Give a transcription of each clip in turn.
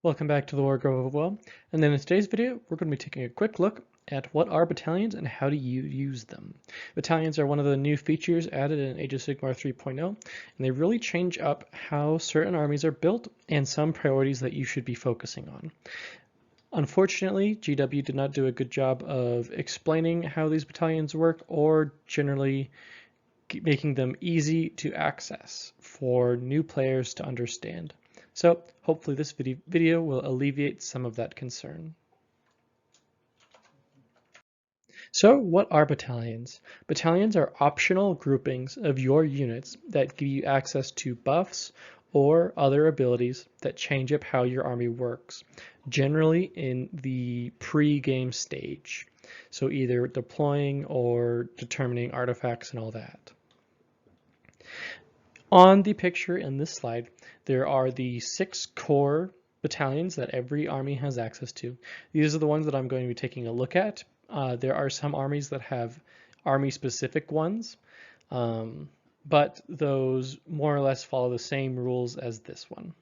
Welcome back to the Wargrove of Woe, and then in today's video we're going to be taking a quick look at what are battalions and how do you use them. Battalions are one of the new features added in Age of Sigmar 3.0, and they really change up how certain armies are built and some priorities that you should be focusing on. Unfortunately, GW did not do a good job of explaining how these battalions work or generally making them easy to access for new players to understand. So hopefully this video will alleviate some of that concern. So what are battalions? Battalions are optional groupings of your units that give you access to buffs or other abilities that change up how your army works, generally in the pre-game stage. So either deploying or determining artifacts and all that. On the picture in this slide, there are the 6 core battalions that every army has access to. These are the ones that I'm going to be taking a look at. There are some armies that have army-specific ones, but those more or less follow the same rules as this one.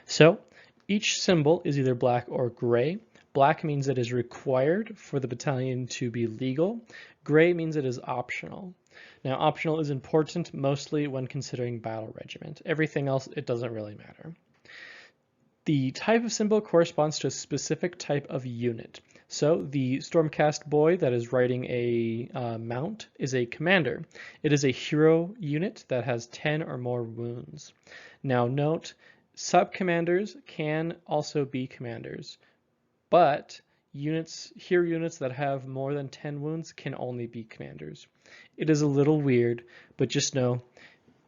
So each symbol is either black or gray. Black means it is required for the battalion to be legal. Gray means it is optional. Now, optional is important mostly when considering battle regiment. Everything else, it doesn't really matter. The type of symbol corresponds to a specific type of unit. So the Stormcast boy that is riding a mount is a commander. It is a hero unit that has 10 or more wounds. Now note, sub-commanders can also be commanders, but hero units that have more than 10 wounds can only be commanders. It is a little weird, but just know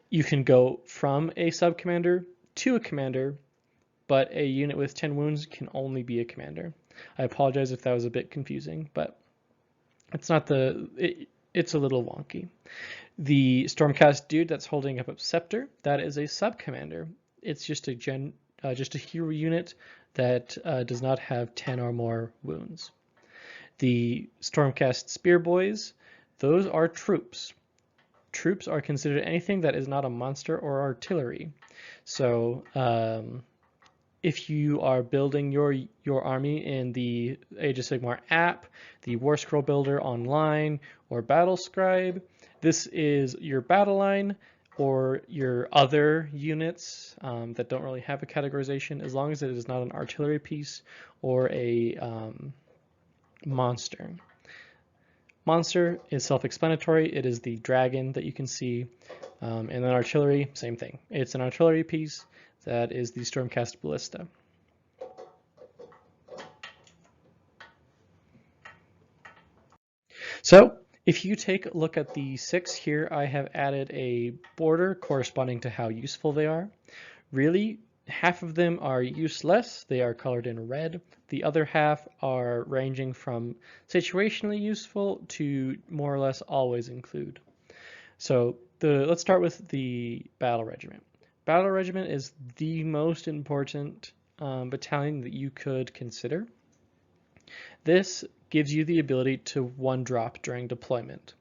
you can go from a sub-commander to a commander, but a unit with 10 wounds can only be a commander. I apologize if that was a bit confusing, but it's not it's a little wonky. The Stormcast dude that's holding up a scepter, that is a sub-commander. It's just a hero unit that does not have 10 or more wounds. The Stormcast Spear Boys, those are troops. Troops are considered anything that is not a monster or artillery. So if you are building your army in the Age of Sigmar app, the War Scroll Builder online, or Battle Scribe, this is your battle line or your other units that don't really have a categorization, as long as it is not an artillery piece or a monster. Monster is self-explanatory. It is the dragon that you can see. And then artillery, same thing. It's an artillery piece that is the Stormcast Ballista. So if you take a look at the 6 here, I have added a border corresponding to how useful they are. Really, half of them are useless. They are colored in red. The other half are ranging from situationally useful to more or less always include. So let's start with the Battle Regiment. Battle Regiment is the most important battalion that you could consider. This gives you the ability to one-drop during deployment.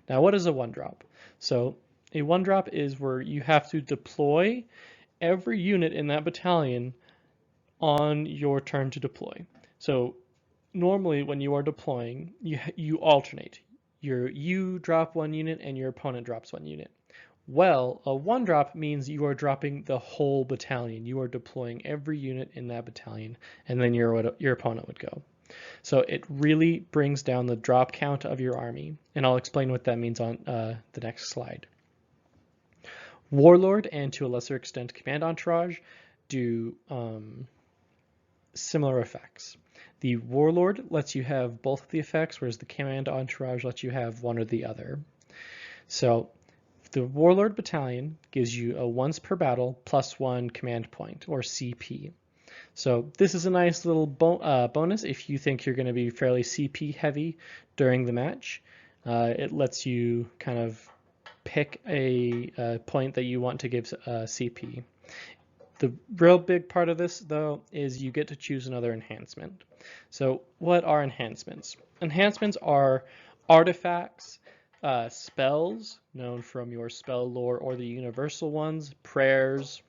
Now, what is a one-drop? So a one-drop is where you have to deploy every unit in that battalion on your turn to deploy. So normally when you are deploying, you alternate. You drop one unit and your opponent drops one unit. Well, a one drop means you are dropping the whole battalion. You are deploying every unit in that battalion, and then your opponent would go. So it really brings down the drop count of your army, and I'll explain what that means on the next slide. Warlord and to a lesser extent Command Entourage do similar effects. The Warlord lets you have both of the effects, whereas the Command Entourage lets you have one or the other. So the Warlord Battalion gives you a once per battle +1 command point, or CP. So this is a nice little bonus if you think you're going to be fairly CP heavy during the match. It lets you kind of pick a point that you want to give CP. The real big part of this, though, is you get to choose another enhancement. So what are enhancements? Enhancements are artifacts, spells known from your spell lore or the universal ones, prayers,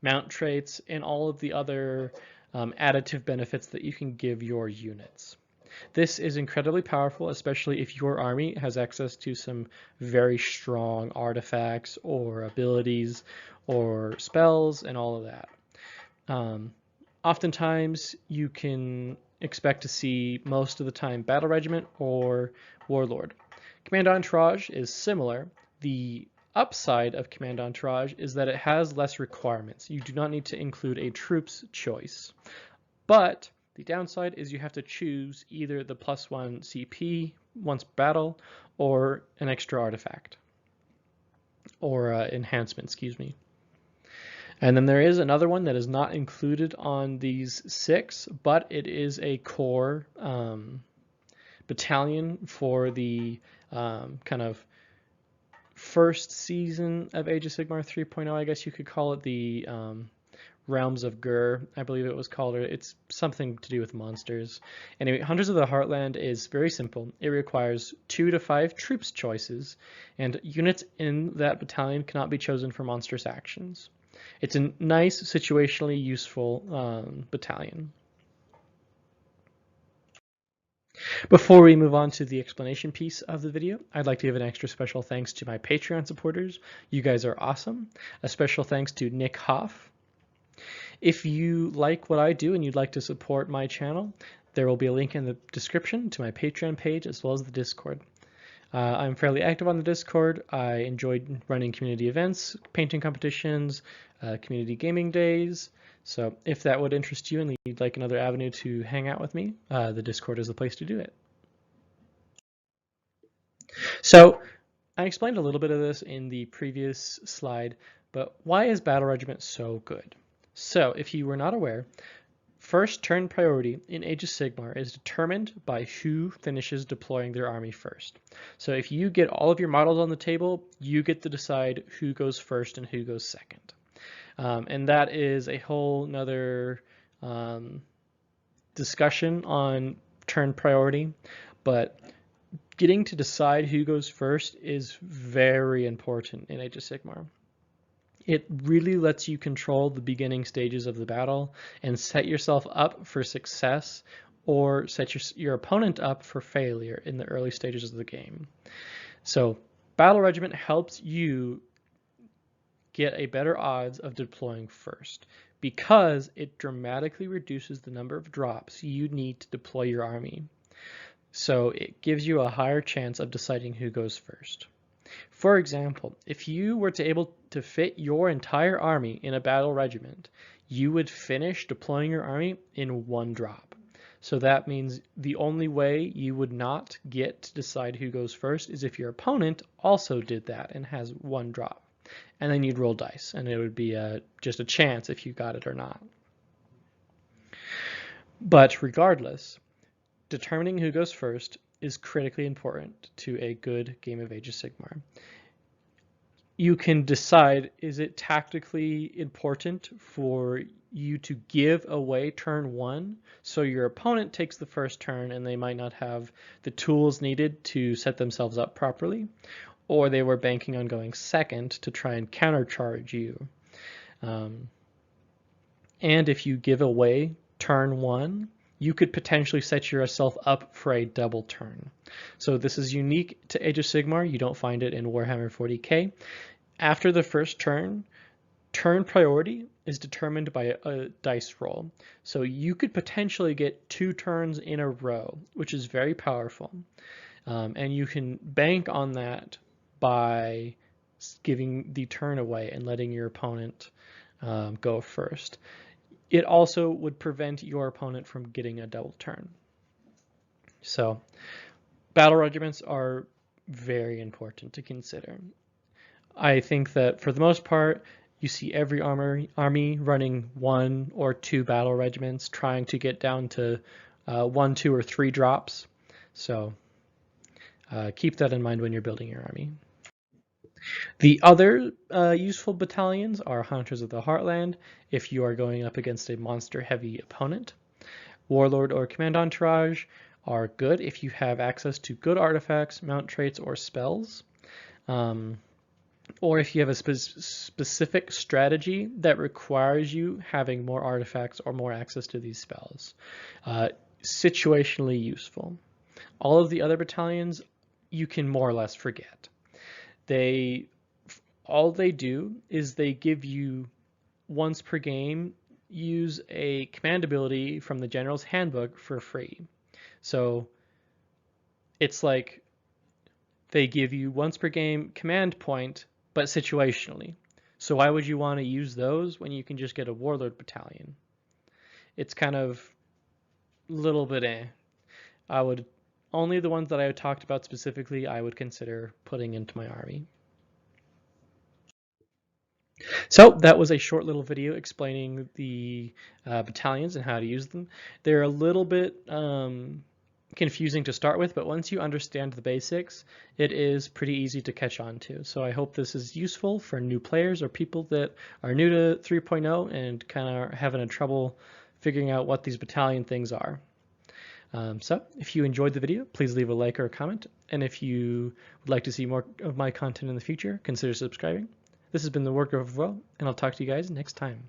mount traits, and all of the other additive benefits that you can give your units. This is incredibly powerful, especially if your army has access to some very strong artifacts or abilities or spells and all of that. Oftentimes you can expect to see most of the time Battle Regiment or Warlord. Command Entourage is similar. The upside of Command Entourage is that it has less requirements. You do not need to include a troops choice. But the downside is you have to choose either the +1 CP once battle or an extra artifact or enhancement, excuse me. And then there is another one that is not included on these 6, but it is a core battalion for the kind of first season of Age of Sigmar 3.0, I guess you could call it, the Realms of Gur, I believe it was called, or it's something to do with monsters. Anyway, Hunters of the Heartland is very simple. It requires 2 to 5 troops choices, and units in that battalion cannot be chosen for monstrous actions. It's a nice, situationally useful battalion. Before we move on to the explanation piece of the video, I'd like to give an extra special thanks to my Patreon supporters. You guys are awesome. A special thanks to Nick Hoff. If you like what I do and you'd like to support my channel, there will be a link in the description to my Patreon page as well as the Discord. I'm fairly active on the Discord. I enjoyed running community events, painting competitions, community gaming days. So if that would interest you and you'd like another avenue to hang out with me, the Discord is the place to do it. So I explained a little bit of this in the previous slide, but why is Battle Regiment so good? So if you were not aware, first turn priority in Age of Sigmar is determined by who finishes deploying their army first. So if you get all of your models on the table, you get to decide who goes first and who goes second. And that is a whole nother discussion on turn priority, but getting to decide who goes first is very important in Age of Sigmar. It really lets you control the beginning stages of the battle and set yourself up for success or set your opponent up for failure in the early stages of the game. So Battle Regiment helps you get a better odds of deploying first because it dramatically reduces the number of drops you need to deploy your army. So it gives you a higher chance of deciding who goes first. For example, if you were able to fit your entire army in a battle regiment, you would finish deploying your army in 1 drop. So that means the only way you would not get to decide who goes first is if your opponent also did that and has 1 drop. And then you'd roll dice, and it would be just a chance if you got it or not. But regardless, determining who goes first is critically important to a good game of Age of Sigmar. You can decide, is it tactically important for you to give away turn 1 so your opponent takes the first turn and they might not have the tools needed to set themselves up properly, or they were banking on going second to try and countercharge you. And if you give away turn 1, you could potentially set yourself up for a double turn. So this is unique to Age of Sigmar. You don't find it in Warhammer 40k. After the first turn, turn priority is determined by a dice roll. So you could potentially get 2 turns in a row, which is very powerful. And you can bank on that by giving the turn away and letting your opponent go first. It also would prevent your opponent from getting a double turn. So battle regiments are very important to consider. I think that for the most part, you see every army running 1 or 2 battle regiments trying to get down to 1, 2, or 3 drops. So keep that in mind when you're building your army. The other useful battalions are Hunters of the Heartland if you are going up against a monster-heavy opponent. Warlord or Command Entourage are good if you have access to good artifacts, mount traits, or spells. or if you have a specific strategy that requires you having more artifacts or more access to these spells. Situationally useful. All of the other battalions you can more or less forget. All they do is they give you once per game, use a command ability from the General's Handbook for free. So it's like they give you once per game command point, but situationally. So why would you want to use those when you can just get a Warlord battalion? It's kind of a little bit I would only the ones that I talked about specifically I would consider putting into my army. So that was a short little video explaining the battalions and how to use them. They're a little bit confusing to start with, but once you understand the basics, it is pretty easy to catch on to. So I hope this is useful for new players or people that are new to 3.0 and kind of having a trouble figuring out what these battalion things are. So if you enjoyed the video, please leave a like or a comment. And if you would like to see more of my content in the future, consider subscribing. This has been the Wargrove of Woe, and I'll talk to you guys next time.